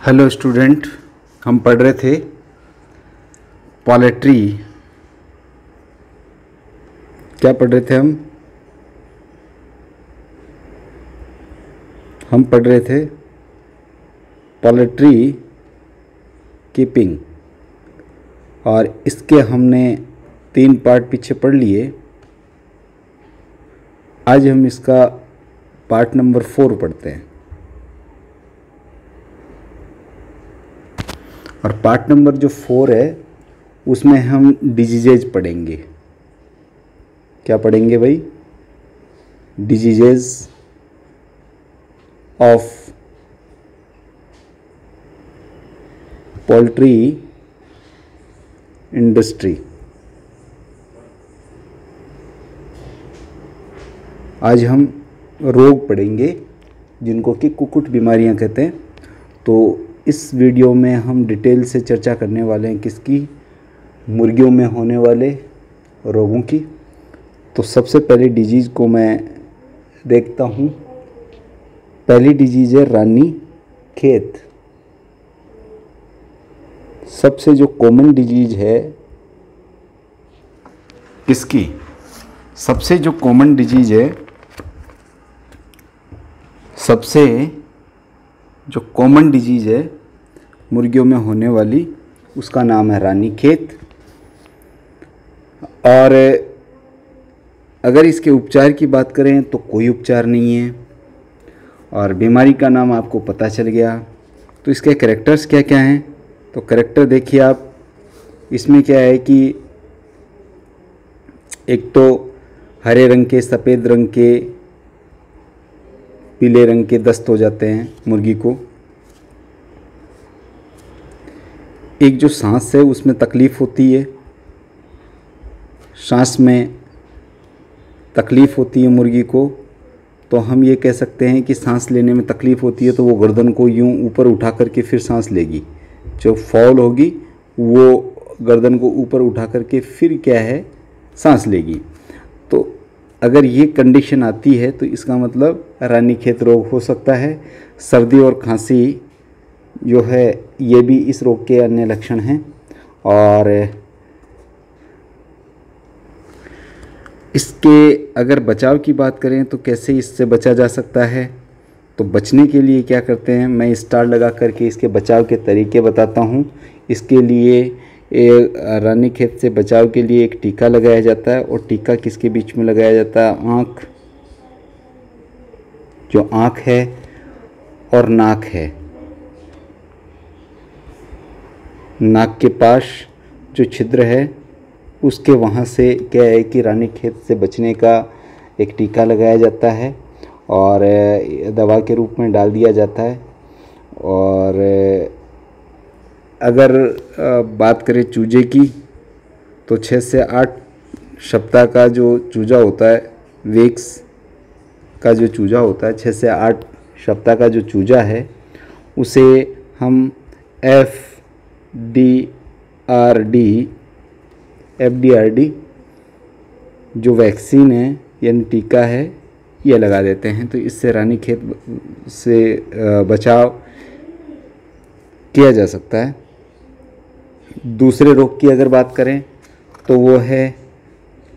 Hello student, हम पढ़ रहे थे पोल्ट्री। क्या पढ़ रहे थे हम पढ़ रहे थे पोल्ट्री कीपिंग, और इसके हमने 3 पार्ट पीछे पढ़ लिए। आज हम इसका पार्ट नंबर 4 पढ़ते हैं, और पार्ट नंबर जो 4 है उसमें हम डिजीजेज पढ़ेंगे। क्या पढ़ेंगे भाई? Diseases of poultry industry. आज हम रोग पढ़ेंगे जिनको कि कुकुट बीमारियां कहते हैं। तो इस वीडियो में हम डिटेल से चर्चा करने वाले हैं किसकी? मुर्गियों में होने वाले रोगों की। तो सबसे पहले डिजीज़ को मैं देखता हूँ। पहली डिजीज़ है रानी खेत। सबसे जो कॉमन डिजीज़ है किसकी? सबसे जो कॉमन डिजीज़ है, सबसे जो कॉमन डिजीज़ है मुर्गियों में होने वाली, उसका नाम है रानी खेत। और अगर इसके उपचार की बात करें तो कोई उपचार नहीं है, और बीमारी का नाम आपको पता चल गया। तो इसके कैरेक्टर्स क्या क्या हैं? तो कैरेक्टर देखिए आप, इसमें क्या है कि एक तो हरे रंग के, सफ़ेद रंग के, पीले रंग के दस्त हो जाते हैं मुर्गी को। एक जो सांस है उसमें तकलीफ़ होती है, सांस में तकलीफ़ होती है मुर्गी को। तो हम ये कह सकते हैं कि सांस लेने में तकलीफ़ होती है तो वो गर्दन को यूं ऊपर उठा करके फिर सांस लेगी। जो फॉल होगी वो गर्दन को ऊपर उठा करके फिर क्या है, सांस लेगी। तो अगर ये कंडीशन आती है तो इसका मतलब रानीखेत रोग हो सकता है। सर्दी और खांसी जो है ये भी इस रोग के अन्य लक्षण हैं। और इसके अगर बचाव की बात करें तो कैसे इससे बचा जा सकता है? तो बचने के लिए क्या करते हैं, मैं स्टार लगा करके इसके बचाव के तरीके बताता हूँ। इसके लिए रानीखेत से बचाव के लिए एक टीका लगाया जाता है, और टीका किसके बीच में लगाया जाता है? आँख, जो आँख है और नाक है, नाक के पास जो छिद्र है उसके वहाँ से क्या है कि रानीखेत से बचने का एक टीका लगाया जाता है और दवा के रूप में डाल दिया जाता है। और अगर बात करें चूजे की, तो 6 से 8 सप्ताह का जो चूजा होता है, वेक्स का जो चूजा होता है, 6 से 8 सप्ताह का जो चूजा है, उसे हम एफडीआरडी जो वैक्सीन है यानी टीका है, ये लगा देते हैं। तो इससे रानीखेत से बचाव किया जा सकता है। दूसरे रोग की अगर बात करें तो वो है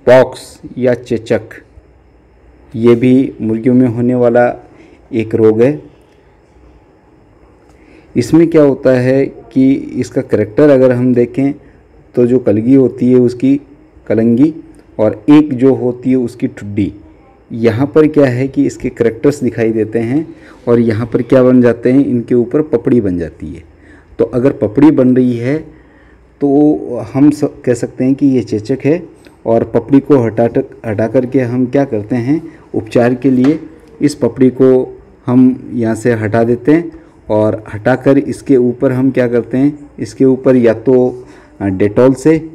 पॉक्स या चेचक। ये भी मुर्गियों में होने वाला एक रोग है। इसमें क्या होता है कि इसका करैक्टर अगर हम देखें तो जो कलगी होती है उसकी कलंगी, और एक जो होती है उसकी ठुड्डी, यहाँ पर क्या है कि इसके करैक्टर्स दिखाई देते हैं। और यहाँ पर क्या बन जाते हैं, इनके ऊपर पपड़ी बन जाती है। तो अगर पपड़ी बन रही है तो हम कह सकते हैं कि ये चेचक है। और पपड़ी को हटा करके हम क्या करते हैं, उपचार के लिए इस पपड़ी को हम यहाँ से हटा देते हैं, और हटाकर इसके ऊपर हम क्या करते हैं, इसके ऊपर या तो डेटॉल से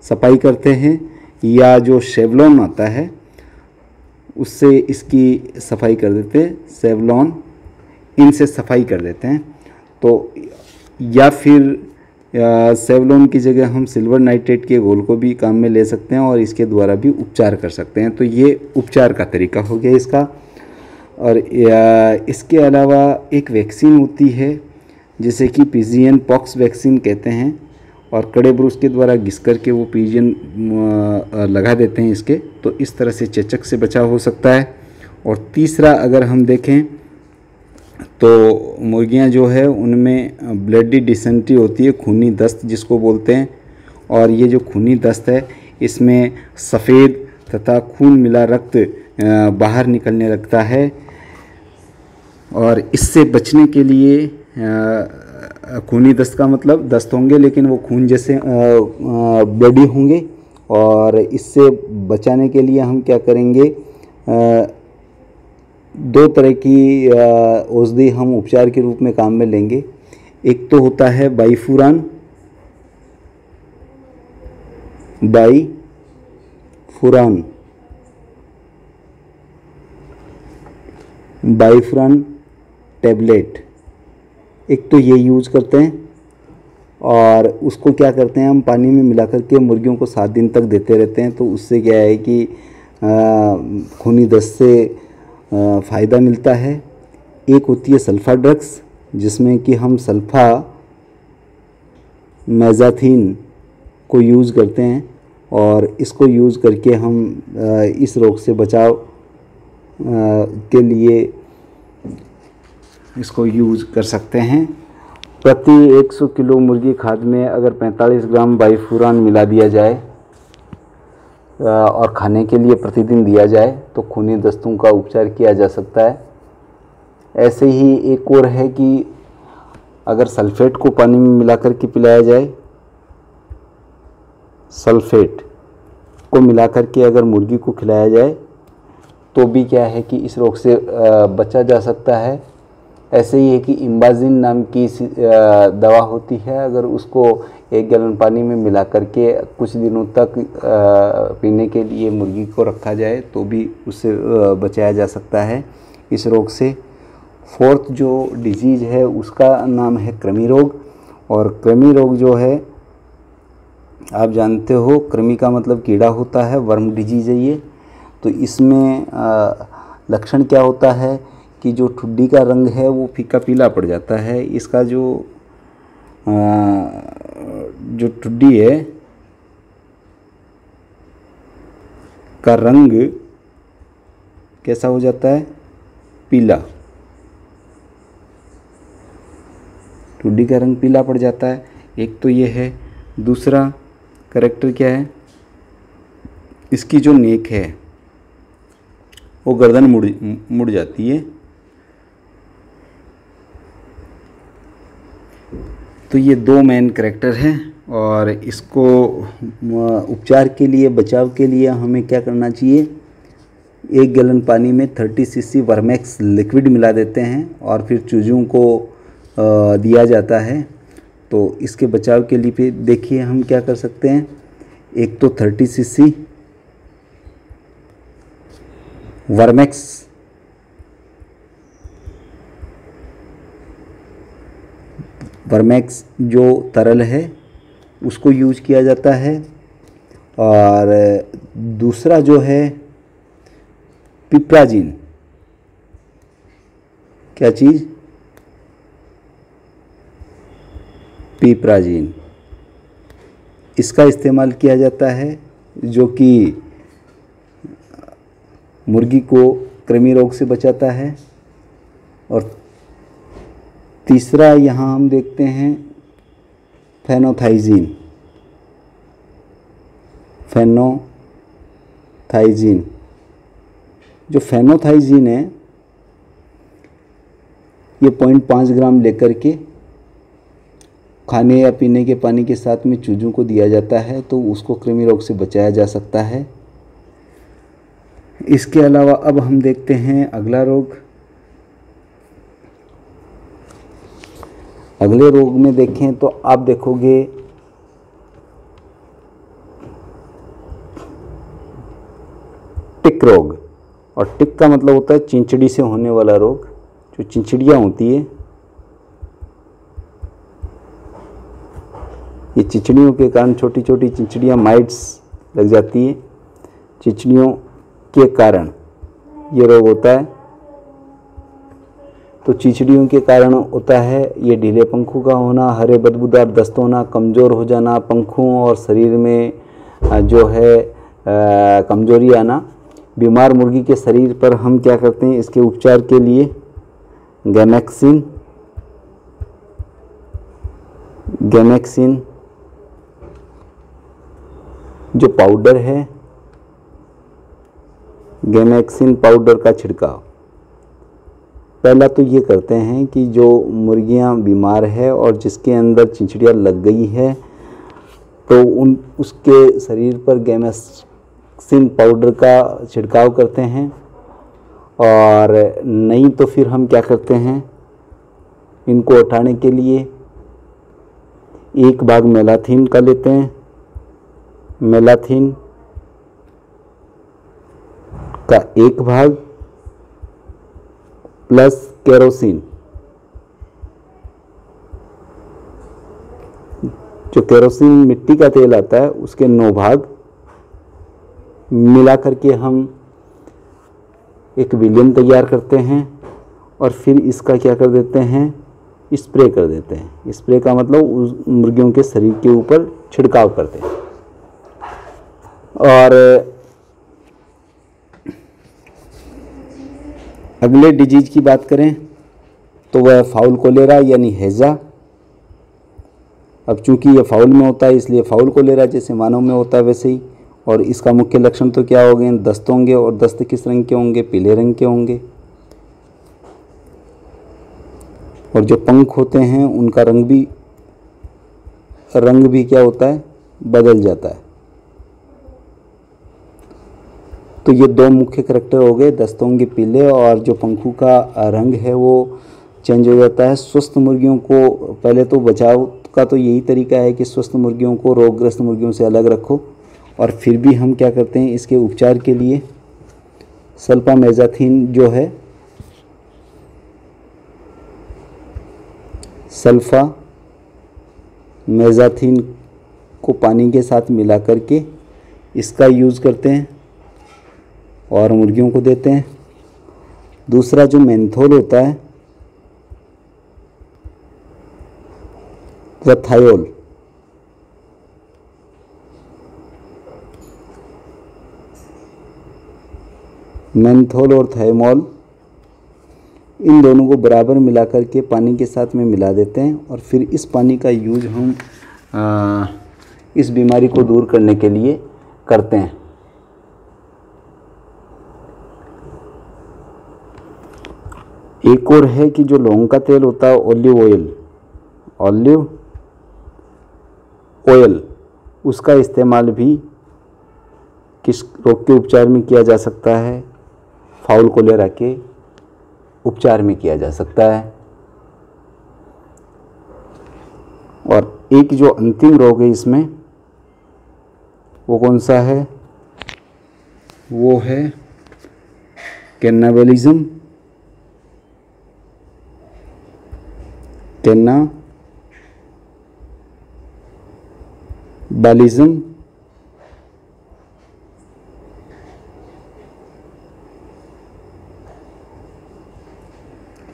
सफाई करते हैं, या जो सेवलॉन आता है उससे इसकी सफाई कर देते हैं, सेवलॉन इनसे सफाई कर देते हैं। तो या फिर सेवलॉन की जगह हम सिल्वर नाइट्रेट के घोल को भी काम में ले सकते हैं, और इसके द्वारा भी उपचार कर सकते हैं। तो ये उपचार का तरीका हो गया इसका। और इसके अलावा एक वैक्सीन होती है जिसे कि पिजियन पॉक्स वैक्सीन कहते हैं, और कड़े ब्रूस के द्वारा घिस करके वो पिजियन लगा देते हैं इसके, तो इस तरह से चेचक से बचाव हो सकता है। और तीसरा अगर हम देखें तो मुर्गियां जो है उनमें ब्लडी डिसेंट्री होती है, खूनी दस्त जिसको बोलते हैं। और ये जो खूनी दस्त है इसमें सफ़ेद तथा खून मिला रक्त बाहर निकलने लगता है, और इससे बचने के लिए खूनी दस्त का मतलब दस्त होंगे लेकिन वो खून जैसे ब्लडी होंगे, और इससे बचाने के लिए हम क्या करेंगे, दो तरह की औषधि हम उपचार के रूप में काम में लेंगे। एक तो होता है बाईफुरान टैबलेट, एक तो ये यूज़ करते हैं, और उसको क्या करते हैं हम पानी में मिला करके मुर्गियों को 7 दिन तक देते रहते हैं। तो उससे क्या है कि खूनी दस्त से फ़ायदा मिलता है। एक होती है सल्फा ड्रग्स जिसमें कि हम सल्फा मैज़ाथीन को यूज़ करते हैं, और इसको यूज़ करके हम इस रोग से बचाव के लिए इसको यूज़ कर सकते हैं। प्रति 100 किलो मुर्गी खाद में अगर 45 ग्राम बाईफुरान मिला दिया जाए और खाने के लिए प्रतिदिन दिया जाए तो खूनी दस्तों का उपचार किया जा सकता है। ऐसे ही एक और है कि अगर सल्फेट को पानी में मिला कर के पिलाया जाए, सल्फेट को मिला कर के अगर मुर्गी को खिलाया जाए तो भी क्या है कि इस रोग से बचा जा सकता है। ऐसे ही है कि इम्बाजिन नाम की दवा होती है, अगर उसको 1 गैलन पानी में मिला करके कुछ दिनों तक पीने के लिए मुर्गी को रखा जाए तो भी उससे बचाया जा सकता है इस रोग से। फोर्थ जो डिजीज़ है उसका नाम है कृमि रोग, और कृमि रोग जो है आप जानते हो, कृमि का मतलब कीड़ा होता है, वर्म डिजीज़ है ये। तो इसमें लक्षण क्या होता है कि जो ठुड्डी का रंग है वो फीका पीला पड़ जाता है। इसका जो ठुड्डी है का रंग कैसा हो जाता है, पीला, ठुड्डी का रंग पीला पड़ जाता है। एक तो ये है। दूसरा कैरेक्टर क्या है, इसकी जो नेक है वो गर्दन मुड़ जाती है। तो ये 2 मेन कैरेक्टर हैं, और इसको उपचार के लिए, बचाव के लिए हमें क्या करना चाहिए, 1 गैलन पानी में 30 सीसी वर्मैक्स लिक्विड मिला देते हैं और फिर चूजों को दिया जाता है। तो इसके बचाव के लिए देखिए हम क्या कर सकते हैं। एक तो 30 सीसी वर्मैक्स जो तरल है उसको यूज किया जाता है, और दूसरा जो है पिप्राजिन, क्या चीज़, पिप्राजिन, इसका इस्तेमाल किया जाता है जो कि मुर्गी को कृमि रोग से बचाता है। और तीसरा यहाँ हम देखते हैं फेनोथाइजीन। जो फेनोथाइजीन है ये 0.5 ग्राम लेकर के खाने या पीने के पानी के साथ में चूजों को दिया जाता है, तो उसको कृमि रोग से बचाया जा सकता है। इसके अलावा अब हम देखते हैं अगला रोग। अगले रोग में देखें तो आप देखोगे टिक रोग, और टिक का मतलब होता है चिंचड़ी से होने वाला रोग। जो चिंचड़ियाँ होती है, ये चिंचड़ियों के कारण, छोटी छोटी चिंचड़ियाँ, माइट्स लग जाती है, चिंचड़ियों के कारण ये रोग होता है। तो चिचड़ियों के कारण होता है ये ढीले पंखों का होना, हरे बदबूदार दस्त होना, कमज़ोर हो जाना, पंखों और शरीर में जो है कमजोरी आना। बीमार मुर्गी के शरीर पर हम क्या करते हैं, इसके उपचार के लिए गैमेक्सिन जो पाउडर है, गैमेक्सिन पाउडर का छिड़काव। पहला तो ये करते हैं कि जो मुर्गियां बीमार है और जिसके अंदर चिंचिड़िया लग गई है तो उसके शरीर पर गैमेक्सिन पाउडर का छिड़काव करते हैं। और नहीं तो फिर हम क्या करते हैं, इनको हटाने के लिए 1 भाग मेलाथिन का लेते हैं, मेलाथिन का 1 भाग प्लस केरोसिन, जो केरोसिन मिट्टी का तेल आता है उसके 9 भाग मिला करके हम एक विलयन तैयार करते हैं और फिर इसका क्या कर देते हैं, स्प्रे कर देते हैं। स्प्रे का मतलब उस मुर्गियों के शरीर के ऊपर छिड़काव करते हैं। और अगले डिजीज की बात करें तो वह फाउल कोलेरा यानी हैजा। अब चूंकि ये फाउल में होता है इसलिए फाउल कोलेरा जैसे मानव में होता है वैसे ही। और इसका मुख्य लक्षण तो क्या हो गए, दस्त होंगे। और दस्त किस रंग के होंगे, पीले रंग के होंगे। और जो पंख होते हैं उनका रंग भी क्या होता है, बदल जाता है। तो ये 2 मुख्य करैक्टर हो गए, दस्त होंगे पीले और जो पंखों का रंग है वो चेंज हो जाता है। स्वस्थ मुर्गियों को पहले तो बचाव का तो यही तरीका है कि स्वस्थ मुर्गियों को रोगग्रस्त मुर्गियों से अलग रखो। और फिर भी हम क्या करते हैं, इसके उपचार के लिए सल्फामेज़ाथिन जो है, सल्फामेज़ाथिन को पानी के साथ मिला करके इसका यूज़ करते हैं और मुर्गियों को देते हैं। दूसरा जो मेंथोल होता है या थायोल, मेंथोल और थाइमोल, इन दोनों को बराबर मिला करके पानी के साथ में मिला देते हैं और फिर इस पानी का यूज हम इस बीमारी को दूर करने के लिए करते हैं। एक और है कि जो लौंग का तेल होता है, ऑलिव ऑयल, उसका इस्तेमाल भी किस रोग के उपचार में किया जा सकता है, फाउल कोलेरा के उपचार में किया जा सकता है। और एक जो अंतिम रोग है इसमें, वो कौन सा है, वो है कैनाबलिज्म।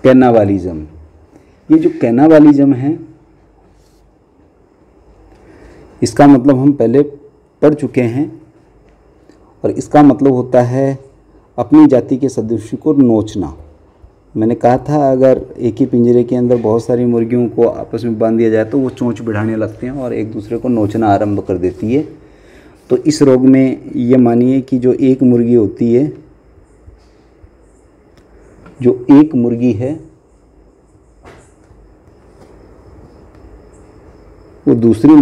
कैनाबालिज्म, ये जो कैनाबालिज्म है इसका मतलब हम पहले पढ़ चुके हैं। और इसका मतलब होता है अपनी जाति के सदस्य को नोचना। मैंने कहा था अगर एक ही पिंजरे के अंदर बहुत सारी मुर्गियों को आपस में बांध दिया जाए तो वो चोंच बढ़ाने लगते हैं और एक दूसरे को नोचना आरंभ कर देती है। तो इस रोग में ये मानिए कि जो एक मुर्गी होती है, जो एक मुर्गी है वो दूसरी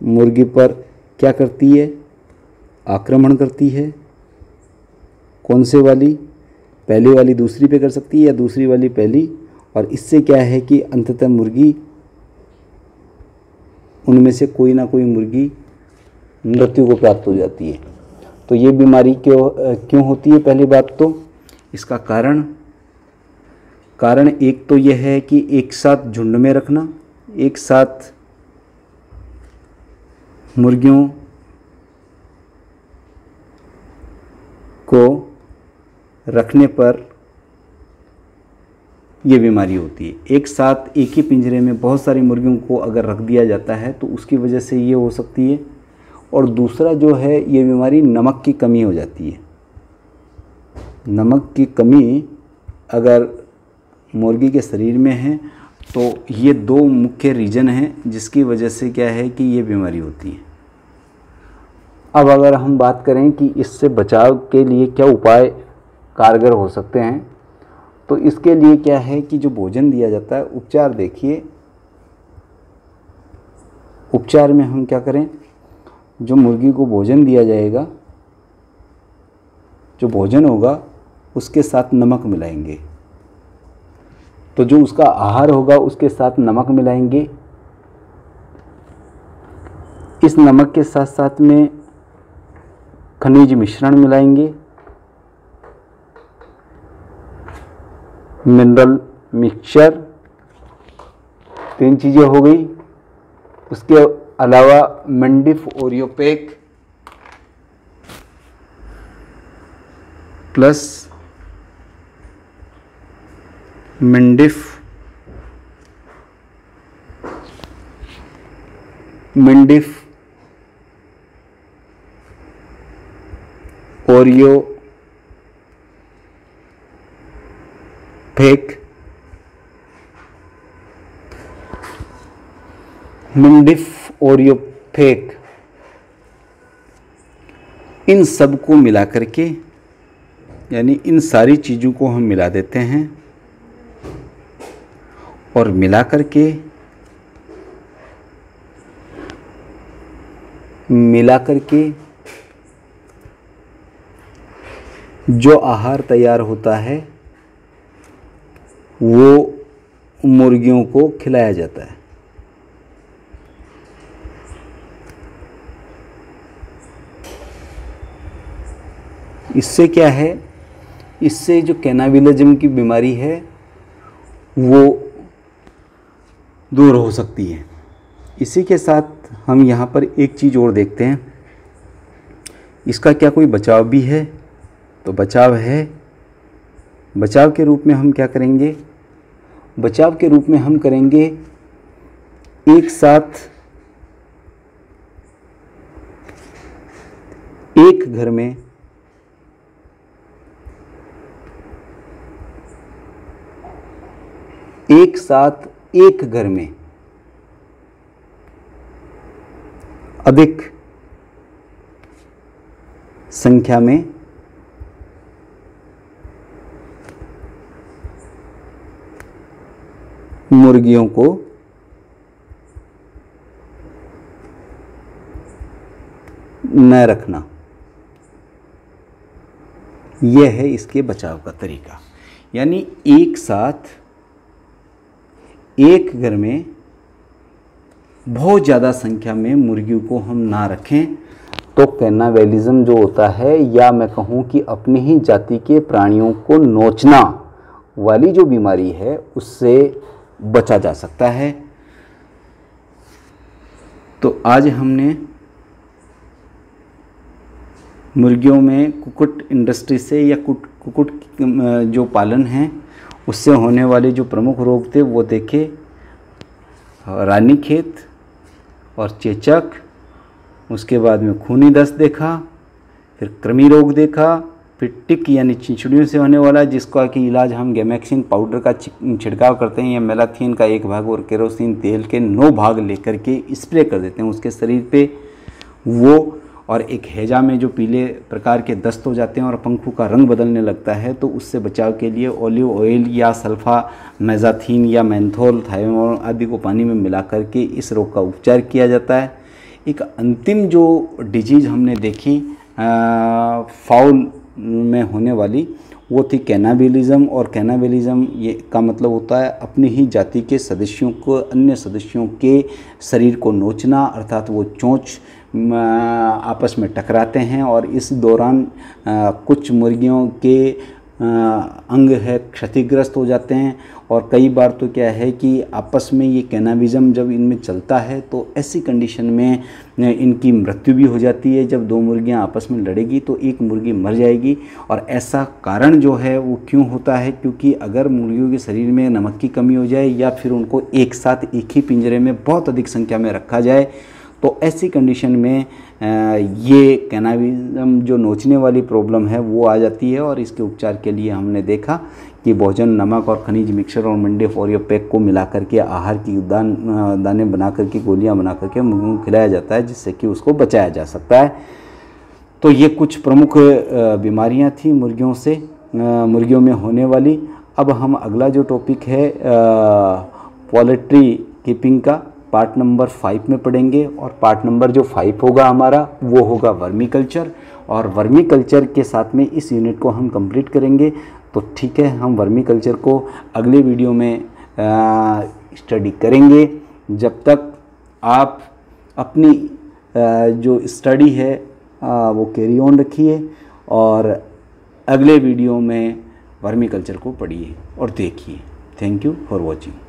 मुर्गी पर क्या करती है, आक्रमण करती है। कौन से वाली, पहली वाली दूसरी पे कर सकती है या दूसरी वाली पहली। और इससे क्या है कि अंततः मुर्गी, उनमें से कोई ना कोई मुर्गी मृत्यु को प्राप्त हो जाती है। तो ये बीमारी क्यों होती है, पहली बात तो इसका कारण एक तो यह है कि एक साथ झुंड में रखना, एक साथ मुर्गियों को रखने पर ये बीमारी होती है। एक साथ एक ही पिंजरे में बहुत सारी मुर्गियों को अगर रख दिया जाता है तो उसकी वजह से ये हो सकती है। और दूसरा जो है, ये बीमारी नमक की कमी हो जाती है। नमक की कमी अगर मुर्गी के शरीर में है तो ये दो मुख्य रीज़न हैं जिसकी वजह से क्या है कि ये बीमारी होती है। अब अगर हम बात करें कि इससे बचाव के लिए क्या उपाय कारगर हो सकते हैं, तो इसके लिए क्या है कि जो भोजन दिया जाता है, उपचार देखिए, उपचार में हम क्या करें, जो मुर्गी को भोजन दिया जाएगा, जो भोजन होगा उसके साथ नमक मिलाएंगे। तो जो उसका आहार होगा उसके साथ नमक मिलाएंगे। इस नमक के साथ साथ में खनिज मिश्रण मिलाएंगे, मिनरल मिक्सचर, 3 चीज़ें हो गई। उसके अलावा मंडिफ ओरियोपेक प्लस मंडिफ ओरियोपेक, मंडिफ ओरियोपेक, इन सब को मिला करके, यानी इन सारी चीज़ों को हम मिला देते हैं और मिला करके जो आहार तैयार होता है वो मुर्गियों को खिलाया जाता है। इससे क्या है, इससे जो कैनाबिलिज्म की बीमारी है वो दूर हो सकती है। इसी के साथ हम यहाँ पर एक चीज़ और देखते हैं, इसका क्या कोई बचाव भी है? तो बचाव है। बचाव के रूप में हम क्या करेंगे? बचाव के रूप में हम करेंगे एक साथ एक घर में अधिक संख्या में मुर्गियों को न रखना, यह है इसके बचाव का तरीका। यानी एक साथ एक घर में बहुत ज़्यादा संख्या में मुर्गियों को हम ना रखें तो कैनाबिलिज्म जो होता है, या मैं कहूँ कि अपनी ही जाति के प्राणियों को नोचना वाली जो बीमारी है, उससे बचा जा सकता है। तो आज हमने मुर्गियों में कुक्कुट इंडस्ट्री से या कुक्कुट जो पालन है उससे होने वाले जो प्रमुख रोग थे वो देखे, रानीखेत और चेचक, उसके बाद में खूनी दस्त देखा, फिर कृमि रोग देखा, फिर टिक यानी चिंचड़ियों से होने वाला, जिसका कि इलाज हम गैमेक्सिन पाउडर का छिड़काव करते हैं या मेलाथियन का 1 भाग और केरोसिन तेल के 9 भाग लेकर के स्प्रे कर देते हैं उसके शरीर पे वो। और एक हैजा में जो पीले प्रकार के दस्त हो जाते हैं और पंखों का रंग बदलने लगता है, तो उससे बचाव के लिए ऑलिव ऑयल या सल्फा मेजाथीन या मेंथोल थायोमोल आदि को पानी में मिला करके इस रोग का उपचार किया जाता है। एक अंतिम जो डिजीज़ हमने देखी फाउल में होने वाली, वो थी कैनाबिलिज्म। और कैनाबिलिज्म ये का मतलब होता है अपनी ही जाति के सदस्यों को अन्य सदस्यों के शरीर को नोचना, अर्थात वो चोंच आपस में टकराते हैं और इस दौरान कुछ मुर्गियों के अंग है क्षतिग्रस्त हो जाते हैं। और कई बार तो क्या है कि आपस में ये कैनाबिज़म जब इनमें चलता है तो ऐसी कंडीशन में इनकी मृत्यु भी हो जाती है। जब दो मुर्गियां आपस में लड़ेगी तो एक मुर्गी मर जाएगी। और ऐसा कारण जो है वो क्यों होता है, क्योंकि अगर मुर्गियों के शरीर में नमक की कमी हो जाए या फिर उनको एक साथ एक ही पिंजरे में बहुत अधिक संख्या में रखा जाए तो ऐसी कंडीशन में ये कैनाबिज़म जो नोचने वाली प्रॉब्लम है वो आ जाती है। और इसके उपचार के लिए हमने देखा कि भोजन, नमक और खनिज मिक्सचर और मंडे फॉरियो पैक को मिला करके आहार की दाने बना करके, गोलियां बना करके मुर्गियों को खिलाया जाता है, जिससे कि उसको बचाया जा सकता है। तो ये कुछ प्रमुख बीमारियां थी मुर्गियों में होने वाली। अब हम अगला जो टॉपिक है पोल्ट्री कीपिंग का पार्ट नंबर 5 में पढ़ेंगे। और पार्ट नंबर जो 5 होगा हमारा वो होगा वर्मी कल्चर। और वर्मी कल्चर के साथ में इस यूनिट को हम कंप्लीट करेंगे। तो ठीक है, हम वर्मी कल्चर को अगले वीडियो में स्टडी करेंगे। जब तक आप अपनी जो स्टडी है वो कैरी ऑन रखिए और अगले वीडियो में वर्मी कल्चर को पढ़िए और देखिए। Thank you for watching.